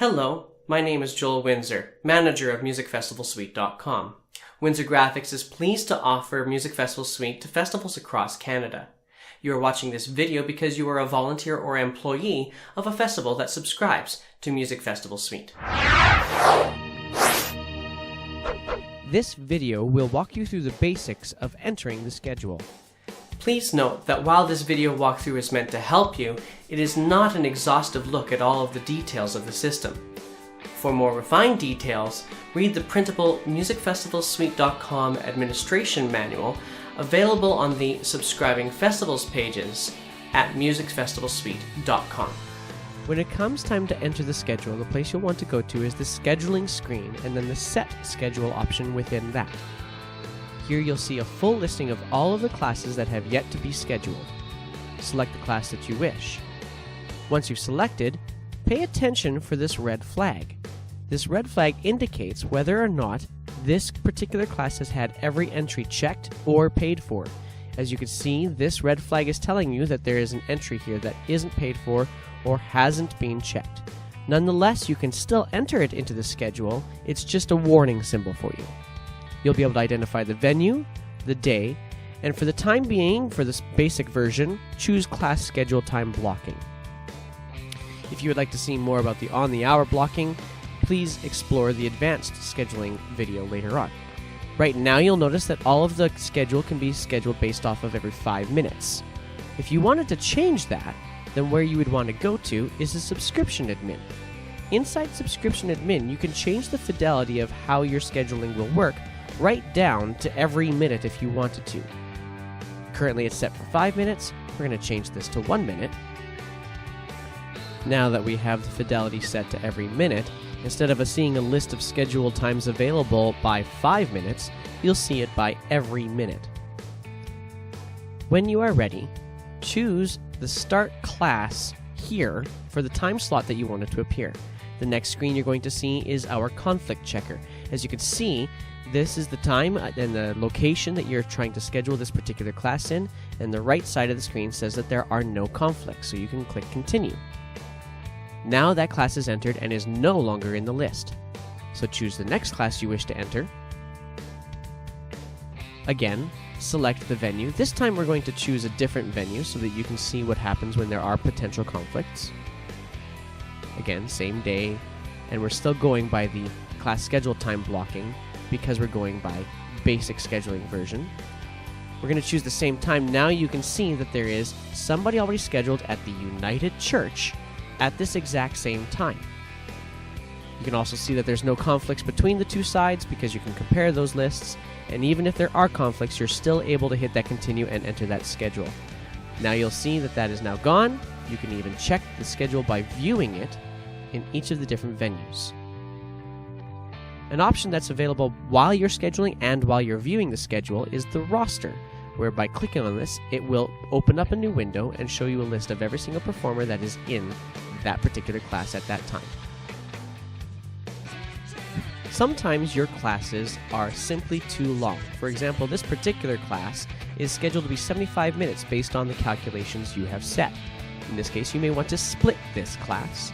Hello, my name is Joel Windsor, manager of MusicFestivalSuite.com. Windsor Graphics is pleased to offer Music Festival Suite to festivals across Canada. You are watching this video because you are a volunteer or employee of a festival that subscribes to Music Festival Suite. This video will walk you through the basics of entering the schedule. Please note that while this video walkthrough is meant to help you, it is not an exhaustive look at all of the details of the system. For more refined details, read the printable MusicFestivalSuite.com administration manual available on the Subscribing Festivals pages at MusicFestivalSuite.com. When it comes time to enter the schedule, the place you'll want to go to is the scheduling screen and then the set schedule option within that. Here you'll see a full listing of all of the classes that have yet to be scheduled. Select the class that you wish. Once you've selected, pay attention for this red flag. This red flag indicates whether or not this particular class has had every entry checked or paid for. As you can see, this red flag is telling you that there is an entry here that isn't paid for or hasn't been checked. Nonetheless, you can still enter it into the schedule. It's just a warning symbol for you. You'll be able to identify the venue, the day, and for the time being, for this basic version, choose class schedule time blocking. If you would like to see more about the on-the-hour blocking, please explore the advanced scheduling video later on. Right now, you'll notice that all of the schedule can be scheduled based off of every 5 minutes. If you wanted to change that, then where you would want to go to is the subscription admin. Inside subscription admin, you can change the fidelity of how your scheduling will work right down to every minute if you wanted to. Currently it's set for 5 minutes. We're going to change this to 1 minute. Now that we have the fidelity set to every minute, instead of us seeing a list of scheduled times available by 5 minutes, you'll see it by every minute. When you are ready, choose the Start Class here for the time slot that you want it to appear. The next screen you're going to see is our conflict checker. As you can see, this is the time and the location that you're trying to schedule this particular class in, and the right side of the screen says that there are no conflicts, so you can click Continue. Now that class is entered and is no longer in the list. So choose the next class you wish to enter. Again, select the venue. This time we're going to choose a different venue so that you can see what happens when there are potential conflicts. Again, same day, and we're still going by the class schedule time blocking because we're going by basic scheduling version. We're going to choose the same time. Now you can see that there is somebody already scheduled at the United Church at this exact same time. You can also see that there's no conflicts between the two sides because you can compare those lists, and even if there are conflicts, you're still able to hit that continue and enter that schedule. Now you'll see that that is now gone. You can even check the schedule by viewing it in each of the different venues. An option that's available while you're scheduling and while you're viewing the schedule is the roster, where by clicking on this, it will open up a new window and show you a list of every single performer that is in that particular class at that time. Sometimes your classes are simply too long. For example, this particular class is scheduled to be 75 minutes based on the calculations you have set. In this case, you may want to split this class.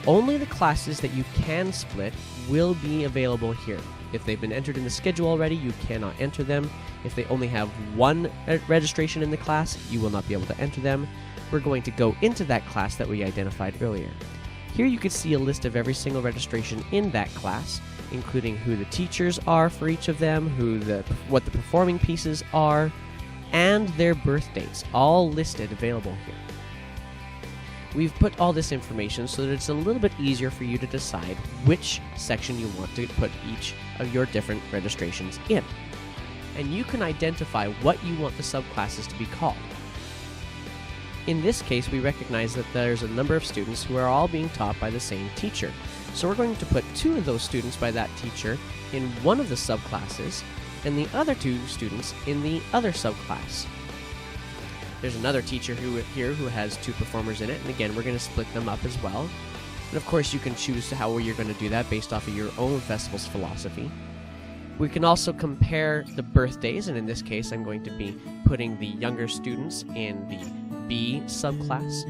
Only the classes that you can split will be available here. If they've been entered in the schedule already, you cannot enter them. If they only have one registration in the class, you will not be able to enter them. We're going to go into that class that we identified earlier. Here you can see a list of every single registration in that class, including who the teachers are for each of them, what the performing pieces are, and their birth dates, all listed available here. We've put all this information so that it's a little bit easier for you to decide which section you want to put each of your different registrations in. And you can identify what you want the subclasses to be called. In this case, we recognize that there's a number of students who are all being taught by the same teacher. So we're going to put 2 of those students by that teacher in one of the subclasses, and the other 2 students in the other subclass. There's another teacher here who has 2 performers in it, and again, we're going to split them up as well. And of course, you can choose how you're going to do that based off of your own festival's philosophy. We can also compare the birthdays, and in this case, I'm going to be putting the younger students in the B subclass,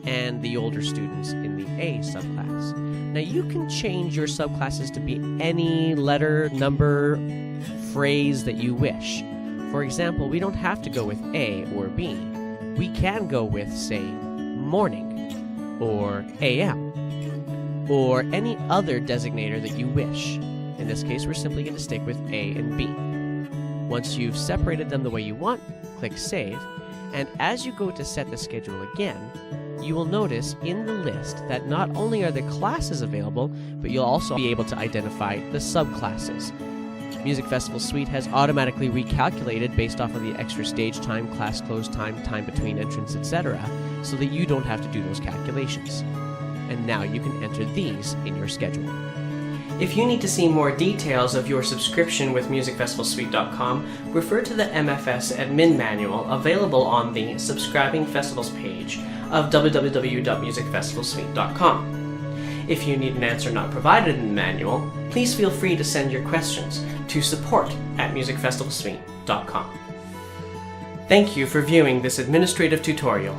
and the older students in the A subclass. Now you can change your subclasses to be any letter, number, phrase that you wish. For example, we don't have to go with A or B. We can go with, say, morning, or AM, or any other designator that you wish. In this case, we're simply going to stick with A and B. Once you've separated them the way you want, click Save, and as you go to set the schedule again, you will notice in the list that not only are the classes available, but you'll also be able to identify the subclasses. Music Festival Suite has automatically recalculated based off of the extra stage time, class close time, time between entrance, etc., so that you don't have to do those calculations. And now you can enter these in your schedule. If you need to see more details of your subscription with MusicFestivalSuite.com, refer to the MFS Admin Manual available on the Subscribing Festivals page of www.musicfestivalsuite.com. If you need an answer not provided in the manual, please feel free to send your questions to support@musicfestivalsuite.com. Thank you for viewing this administrative tutorial.